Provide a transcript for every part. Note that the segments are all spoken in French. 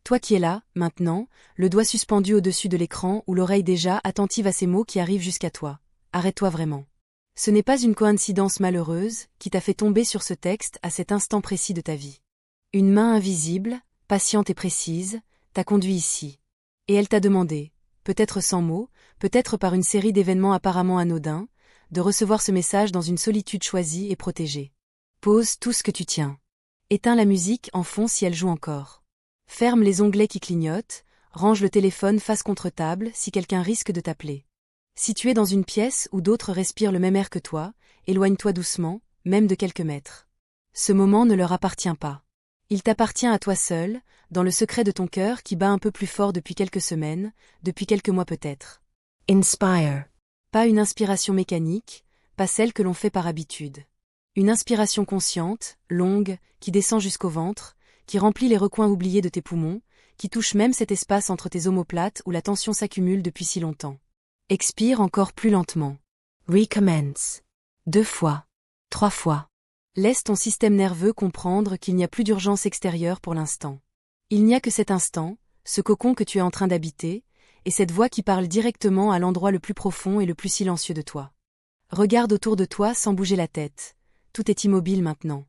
Toi qui es là, maintenant, le doigt suspendu au-dessus de l'écran ou l'oreille déjà attentive à ces mots qui arrivent jusqu'à toi. Arrête-toi vraiment. Ce n'est pas une coïncidence malheureuse qui t'a fait tomber sur ce texte à cet instant précis de ta vie. Une main invisible, patiente et précise, t'a conduit ici. Et elle t'a demandé, peut-être sans mots, peut-être par une série d'événements apparemment anodins, de recevoir ce message dans une solitude choisie et protégée. Pose tout ce que tu tiens. Éteins la musique en fond si elle joue encore. Ferme les onglets qui clignotent, range le téléphone face contre table si quelqu'un risque de t'appeler. Si tu es dans une pièce où d'autres respirent le même air que toi, éloigne-toi doucement, même de quelques mètres. Ce moment ne leur appartient pas. Il t'appartient à toi seul, dans le secret de ton cœur qui bat un peu plus fort depuis quelques semaines, depuis quelques mois peut-être. Inspire. Pas une inspiration mécanique, pas celle que l'on fait par habitude. Une inspiration consciente, longue, qui descend jusqu'au ventre, qui remplit les recoins oubliés de tes poumons, qui touche même cet espace entre tes omoplates où la tension s'accumule depuis si longtemps. Expire encore plus lentement. Recommence. 2 fois. 3 fois. Laisse ton système nerveux comprendre qu'il n'y a plus d'urgence extérieure pour l'instant. Il n'y a que cet instant, ce cocon que tu es en train d'habiter, et cette voix qui parle directement à l'endroit le plus profond et le plus silencieux de toi. Regarde autour de toi sans bouger la tête. Tout est immobile maintenant.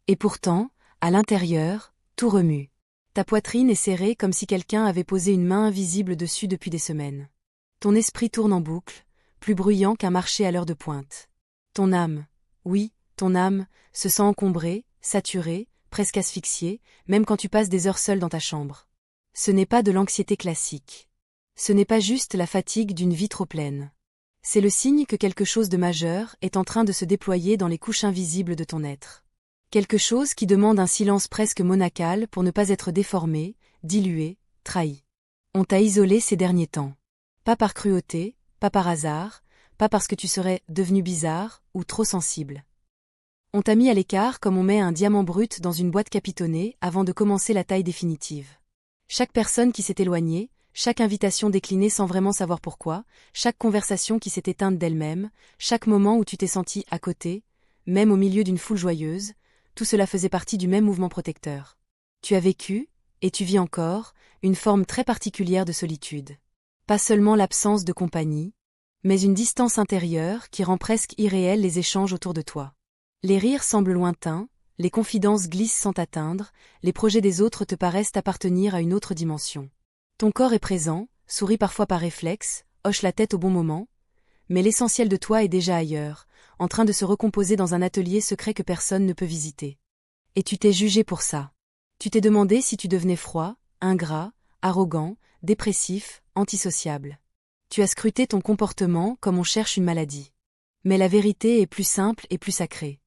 Et pourtant, à l'intérieur, tout remue. Ta poitrine est serrée comme si quelqu'un avait posé une main invisible dessus depuis des semaines. Ton esprit tourne en boucle, plus bruyant qu'un marché à l'heure de pointe. Ton âme, oui, ton âme, se sent encombrée, saturée, presque asphyxiée, même quand tu passes des heures seule dans ta chambre. Ce n'est pas de l'anxiété classique. Ce n'est pas juste la fatigue d'une vie trop pleine. C'est le signe que quelque chose de majeur est en train de se déployer dans les couches invisibles de ton être. Quelque chose qui demande un silence presque monacal pour ne pas être déformé, dilué, trahi. On t'a isolé ces derniers temps. Pas par cruauté, pas par hasard, pas parce que tu serais devenu bizarre ou trop sensible. On t'a mis à l'écart comme on met un diamant brut dans une boîte capitonnée avant de commencer la taille définitive. Chaque personne qui s'est éloignée, chaque invitation déclinée sans vraiment savoir pourquoi, chaque conversation qui s'est éteinte d'elle-même, chaque moment où tu t'es senti à côté, même au milieu d'une foule joyeuse, tout cela faisait partie du même mouvement protecteur. Tu as vécu, et tu vis encore, une forme très particulière de solitude. Pas seulement l'absence de compagnie, mais une distance intérieure qui rend presque irréels les échanges autour de toi. Les rires semblent lointains, les confidences glissent sans t'atteindre, les projets des autres te paraissent appartenir à une autre dimension. Ton corps est présent, sourit parfois par réflexe, hoche la tête au bon moment, mais l'essentiel de toi est déjà ailleurs, en train de se recomposer dans un atelier secret que personne ne peut visiter. Et tu t'es jugé pour ça. Tu t'es demandé si tu devenais froid, ingrat, arrogant, dépressif, antisociable. Tu as scruté ton comportement comme on cherche une maladie. Mais la vérité est plus simple et plus sacrée.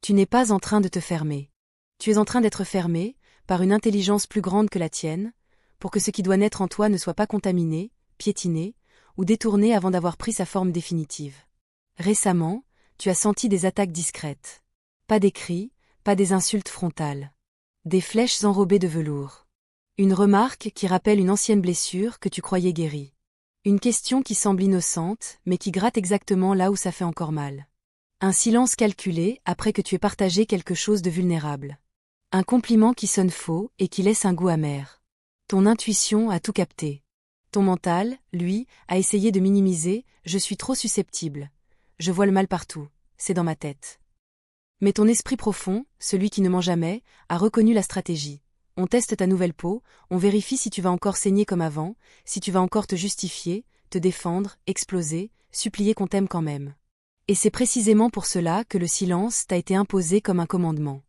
Tu n'es pas en train de te fermer. Tu es en train d'être fermé, par une intelligence plus grande que la tienne, pour que ce qui doit naître en toi ne soit pas contaminé, piétiné, ou détourné avant d'avoir pris sa forme définitive. Récemment, tu as senti des attaques discrètes. Pas des cris, pas des insultes frontales. Des flèches enrobées de velours. Une remarque qui rappelle une ancienne blessure que tu croyais guérie. Une question qui semble innocente, mais qui gratte exactement là où ça fait encore mal. Un silence calculé après que tu aies partagé quelque chose de vulnérable. Un compliment qui sonne faux et qui laisse un goût amer. Ton intuition a tout capté. Ton mental, lui, a essayé de minimiser « je suis trop susceptible ». Je vois le mal partout, c'est dans ma tête. Mais ton esprit profond, celui qui ne ment jamais, a reconnu la stratégie. On teste ta nouvelle peau, on vérifie si tu vas encore saigner comme avant, si tu vas encore te justifier, te défendre, exploser, supplier qu'on t'aime quand même. Et c'est précisément pour cela que le silence t'a été imposé comme un commandement.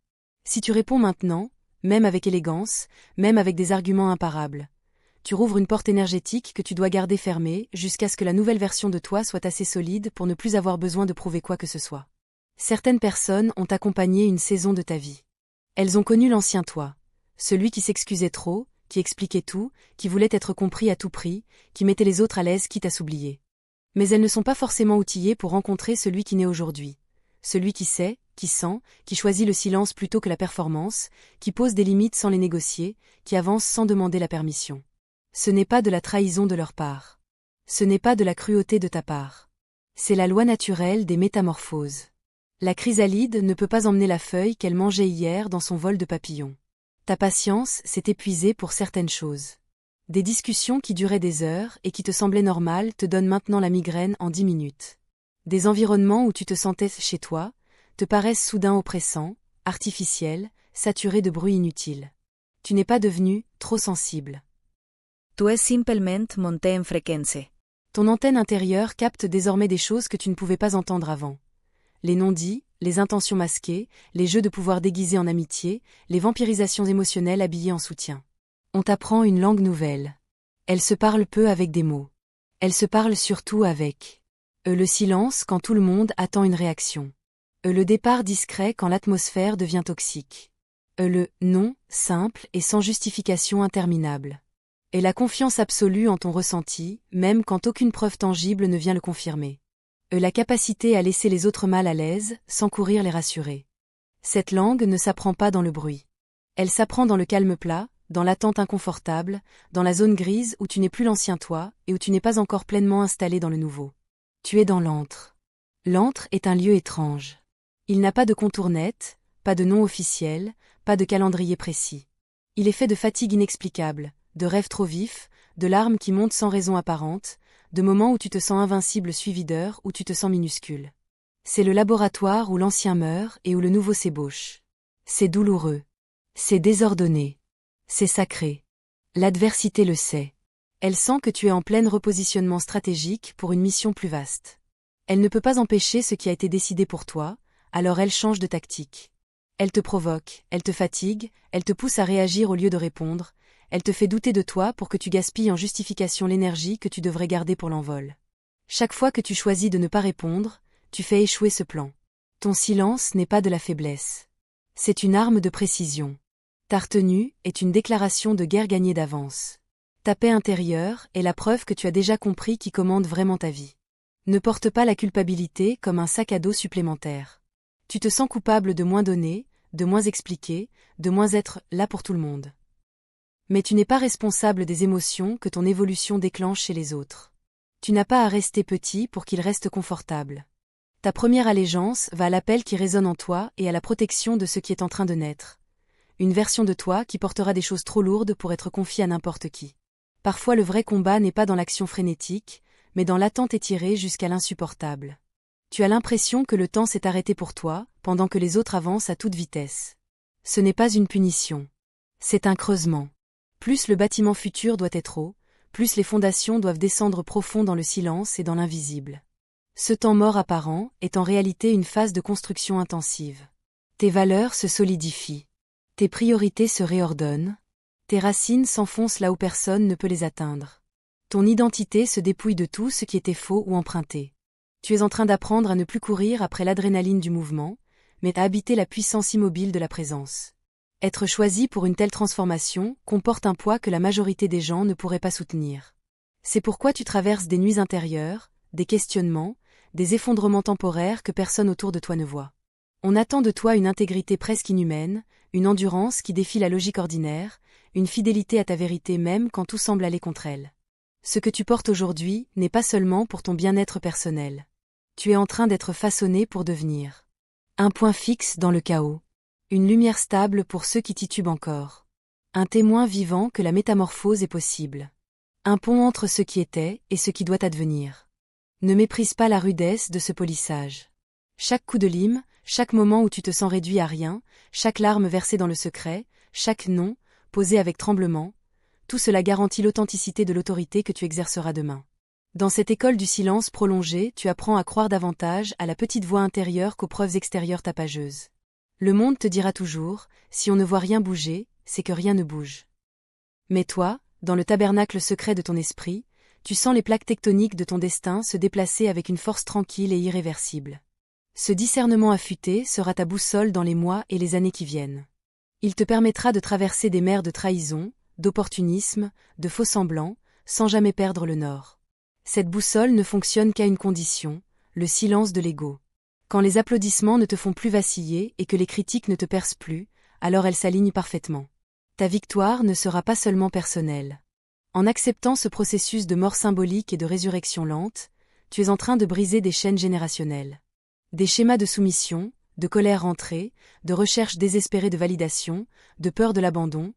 Si tu réponds maintenant, même avec élégance, même avec des arguments imparables, tu rouvres une porte énergétique que tu dois garder fermée jusqu'à ce que la nouvelle version de toi soit assez solide pour ne plus avoir besoin de prouver quoi que ce soit. Certaines personnes ont accompagné une saison de ta vie. Elles ont connu l'ancien toi, celui qui s'excusait trop, qui expliquait tout, qui voulait être compris à tout prix, qui mettait les autres à l'aise quitte à s'oublier. Mais elles ne sont pas forcément outillées pour rencontrer celui qui naît aujourd'hui. Celui qui sait, qui sent, qui choisit le silence plutôt que la performance, qui pose des limites sans les négocier, qui avance sans demander la permission. Ce n'est pas de la trahison de leur part. Ce n'est pas de la cruauté de ta part. C'est la loi naturelle des métamorphoses. La chrysalide ne peut pas emmener la feuille qu'elle mangeait hier dans son vol de papillon. Ta patience s'est épuisée pour certaines choses. Des discussions qui duraient des heures et qui te semblaient normales te donnent maintenant la migraine en 10 minutes. Des environnements où tu te sentais chez toi te paraissent soudain oppressants, artificiels, saturés de bruit inutile. Tu n'es pas devenu trop sensible. Tu es simplement monté en frecuencia. Ton antenne intérieure capte désormais des choses que tu ne pouvais pas entendre avant. Les non-dits, les intentions masquées, les jeux de pouvoir déguisés en amitié, les vampirisations émotionnelles habillées en soutien. On t'apprend une langue nouvelle. Elle se parle peu avec des mots. Elle se parle surtout avec le silence quand tout le monde attend une réaction. Le départ discret quand l'atmosphère devient toxique. Le non simple et sans justification interminable. Et la confiance absolue en ton ressenti, même quand aucune preuve tangible ne vient le confirmer. La capacité à laisser les autres mal à l'aise, sans courir les rassurer. Cette langue ne s'apprend pas dans le bruit. Elle s'apprend dans le calme plat, dans l'attente inconfortable, dans la zone grise où tu n'es plus l'ancien toi et où tu n'es pas encore pleinement installé dans le nouveau. Tu es dans l'antre. L'antre est un lieu étrange. Il n'a pas de contour net, pas de nom officiel, pas de calendrier précis. Il est fait de fatigue inexplicable, de rêves trop vifs, de larmes qui montent sans raison apparente, de moments où tu te sens invincible suivi d'heures où tu te sens minuscule. C'est le laboratoire où l'ancien meurt et où le nouveau s'ébauche. C'est douloureux. C'est désordonné. C'est sacré. L'adversité le sait. Elle sent que tu es en plein repositionnement stratégique pour une mission plus vaste. Elle ne peut pas empêcher ce qui a été décidé pour toi, alors elle change de tactique. Elle te provoque, elle te fatigue, elle te pousse à réagir au lieu de répondre, elle te fait douter de toi pour que tu gaspilles en justification l'énergie que tu devrais garder pour l'envol. Chaque fois que tu choisis de ne pas répondre, tu fais échouer ce plan. Ton silence n'est pas de la faiblesse. C'est une arme de précision. Ta retenue est une déclaration de guerre gagnée d'avance. Ta paix intérieure est la preuve que tu as déjà compris qui commande vraiment ta vie. Ne porte pas la culpabilité comme un sac à dos supplémentaire. Tu te sens coupable de moins donner, de moins expliquer, de moins être là pour tout le monde. Mais tu n'es pas responsable des émotions que ton évolution déclenche chez les autres. Tu n'as pas à rester petit pour qu'ils restent confortables. Ta première allégeance va à l'appel qui résonne en toi et à la protection de ce qui est en train de naître. Une version de toi qui portera des choses trop lourdes pour être confiée à n'importe qui. Parfois le vrai combat n'est pas dans l'action frénétique, mais dans l'attente étirée jusqu'à l'insupportable. Tu as l'impression que le temps s'est arrêté pour toi, pendant que les autres avancent à toute vitesse. Ce n'est pas une punition. C'est un creusement. Plus le bâtiment futur doit être haut, plus les fondations doivent descendre profond dans le silence et dans l'invisible. Ce temps mort apparent est en réalité une phase de construction intensive. Tes valeurs se solidifient. Tes priorités se réordonnent. Tes racines s'enfoncent là où personne ne peut les atteindre. Ton identité se dépouille de tout ce qui était faux ou emprunté. Tu es en train d'apprendre à ne plus courir après l'adrénaline du mouvement, mais à habiter la puissance immobile de la présence. Être choisi pour une telle transformation comporte un poids que la majorité des gens ne pourraient pas soutenir. C'est pourquoi tu traverses des nuits intérieures, des questionnements, des effondrements temporaires que personne autour de toi ne voit. On attend de toi une intégrité presque inhumaine, une endurance qui défie la logique ordinaire, une fidélité à ta vérité même quand tout semble aller contre elle. Ce que tu portes aujourd'hui n'est pas seulement pour ton bien-être personnel. Tu es en train d'être façonné pour devenir un point fixe dans le chaos. Une lumière stable pour ceux qui titubent encore. Un témoin vivant que la métamorphose est possible. Un pont entre ce qui était et ce qui doit advenir. Ne méprise pas la rudesse de ce polissage. Chaque coup de lime, chaque moment où tu te sens réduit à rien, chaque larme versée dans le secret, chaque non, posé avec tremblement, tout cela garantit l'authenticité de l'autorité que tu exerceras demain. Dans cette école du silence prolongé, tu apprends à croire davantage à la petite voix intérieure qu'aux preuves extérieures tapageuses. Le monde te dira toujours, si on ne voit rien bouger, c'est que rien ne bouge. Mais toi, dans le tabernacle secret de ton esprit, tu sens les plaques tectoniques de ton destin se déplacer avec une force tranquille et irréversible. Ce discernement affûté sera ta boussole dans les mois et les années qui viennent. Il te permettra de traverser des mers de trahison, d'opportunisme, de faux-semblants, sans jamais perdre le nord. Cette boussole ne fonctionne qu'à une condition, le silence de l'ego. Quand les applaudissements ne te font plus vaciller et que les critiques ne te percent plus, alors elle s'aligne parfaitement. Ta victoire ne sera pas seulement personnelle. En acceptant ce processus de mort symbolique et de résurrection lente, tu es en train de briser des chaînes générationnelles. Des schémas de soumission, de colère rentrée, de recherche désespérée de validation, de peur de l'abandon,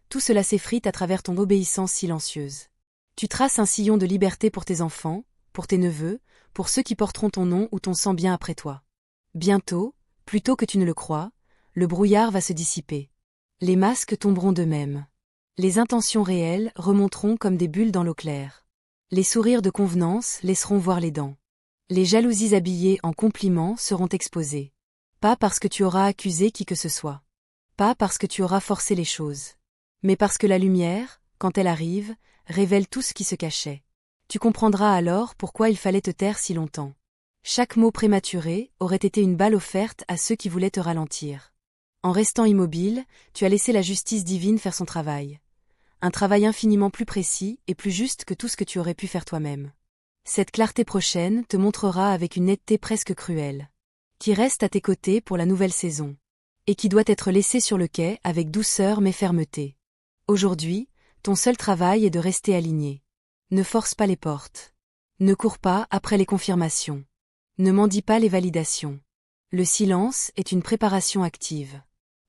tout cela s'effrite à travers ton obéissance silencieuse. Tu traces un sillon de liberté pour tes enfants, pour tes neveux, pour ceux qui porteront ton nom ou ton sang bien après toi. Bientôt, plus tôt que tu ne le crois, le brouillard va se dissiper. Les masques tomberont d'eux-mêmes. Les intentions réelles remonteront comme des bulles dans l'eau claire. Les sourires de convenance laisseront voir les dents. Les jalousies habillées en compliments seront exposées. Pas parce que tu auras accusé qui que ce soit. Pas parce que tu auras forcé les choses. Mais parce que la lumière, quand elle arrive, révèle tout ce qui se cachait. Tu comprendras alors pourquoi il fallait te taire si longtemps. Chaque mot prématuré aurait été une balle offerte à ceux qui voulaient te ralentir. En restant immobile, tu as laissé la justice divine faire son travail. Un travail infiniment plus précis et plus juste que tout ce que tu aurais pu faire toi-même. Cette clarté prochaine te montrera avec une netteté presque cruelle. Qui reste à tes côtés pour la nouvelle saison. Et qui doit être laissée sur le quai avec douceur mais fermeté. Aujourd'hui, ton seul travail est de rester aligné. Ne force pas les portes. Ne cours pas après les confirmations. Ne mendie pas les validations. Le silence est une préparation active.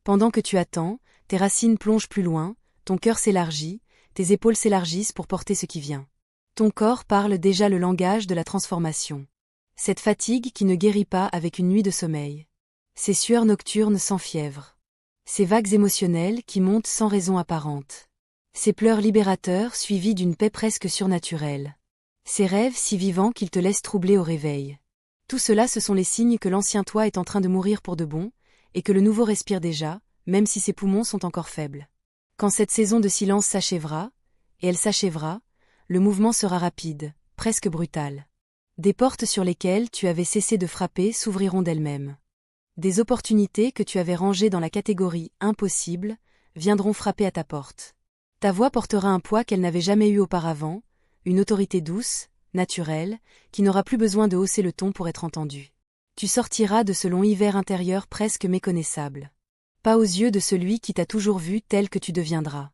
Pendant que tu attends, tes racines plongent plus loin, ton cœur s'élargit, tes épaules s'élargissent pour porter ce qui vient. Ton corps parle déjà le langage de la transformation. Cette fatigue qui ne guérit pas avec une nuit de sommeil. Ces sueurs nocturnes sans fièvre. Ces vagues émotionnelles qui montent sans raison apparente. Ces pleurs libérateurs suivis d'une paix presque surnaturelle. Ces rêves si vivants qu'ils te laissent troubler au réveil. Tout cela ce sont les signes que l'ancien toi est en train de mourir pour de bon, et que le nouveau respire déjà, même si ses poumons sont encore faibles. Quand cette saison de silence s'achèvera, et elle s'achèvera, le mouvement sera rapide, presque brutal. Des portes sur lesquelles tu avais cessé de frapper s'ouvriront d'elles-mêmes. Des opportunités que tu avais rangées dans la catégorie « impossible » viendront frapper à ta porte. Ta voix portera un poids qu'elle n'avait jamais eu auparavant, une autorité douce, naturelle, qui n'aura plus besoin de hausser le ton pour être entendue. Tu sortiras de ce long hiver intérieur presque méconnaissable. Pas aux yeux de celui qui t'a toujours vu tel que tu deviendras,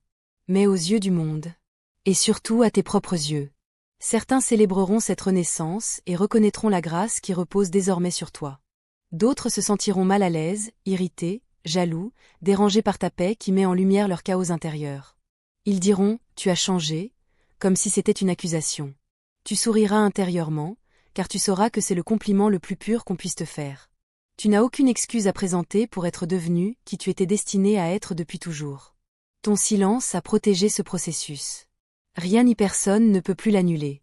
mais aux yeux du monde. Et surtout à tes propres yeux. Certains célébreront cette renaissance et reconnaîtront la grâce qui repose désormais sur toi. D'autres se sentiront mal à l'aise, irrités, jaloux, dérangés par ta paix qui met en lumière leur chaos intérieur. Ils diront « tu as changé », comme si c'était une accusation. Tu souriras intérieurement, car tu sauras que c'est le compliment le plus pur qu'on puisse te faire. Tu n'as aucune excuse à présenter pour être devenu qui tu étais destiné à être depuis toujours. Ton silence a protégé ce processus. Rien ni personne ne peut plus l'annuler.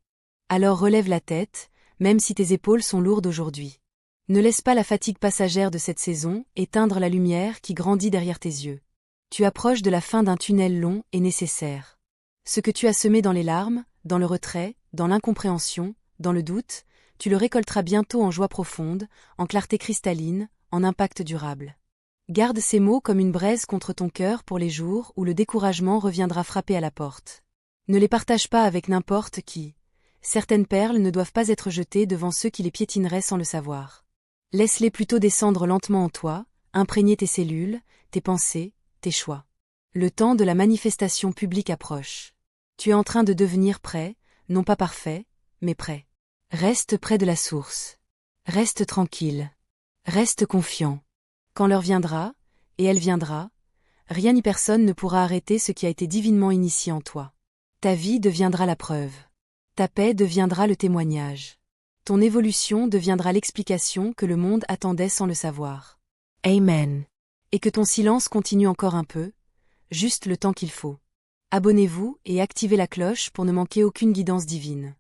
Alors relève la tête, même si tes épaules sont lourdes aujourd'hui. Ne laisse pas la fatigue passagère de cette saison éteindre la lumière qui grandit derrière tes yeux. Tu approches de la fin d'un tunnel long et nécessaire. Ce que tu as semé dans les larmes, dans le retrait, dans l'incompréhension, dans le doute, tu le récolteras bientôt en joie profonde, en clarté cristalline, en impact durable. Garde ces mots comme une braise contre ton cœur pour les jours où le découragement reviendra frapper à la porte. Ne les partage pas avec n'importe qui. Certaines perles ne doivent pas être jetées devant ceux qui les piétineraient sans le savoir. Laisse-les plutôt descendre lentement en toi, imprégner tes cellules, tes pensées, tes choix. Le temps de la manifestation publique approche. Tu es en train de devenir prêt, non pas parfait, mais prêt. Reste près de la source. Reste tranquille. Reste confiant. Quand l'heure viendra, et elle viendra, rien ni personne ne pourra arrêter ce qui a été divinement initié en toi. Ta vie deviendra la preuve. Ta paix deviendra le témoignage. Ton évolution deviendra l'explication que le monde attendait sans le savoir. Amen. Et que ton silence continue encore un peu, juste le temps qu'il faut. Abonnez-vous et activez la cloche pour ne manquer aucune guidance divine.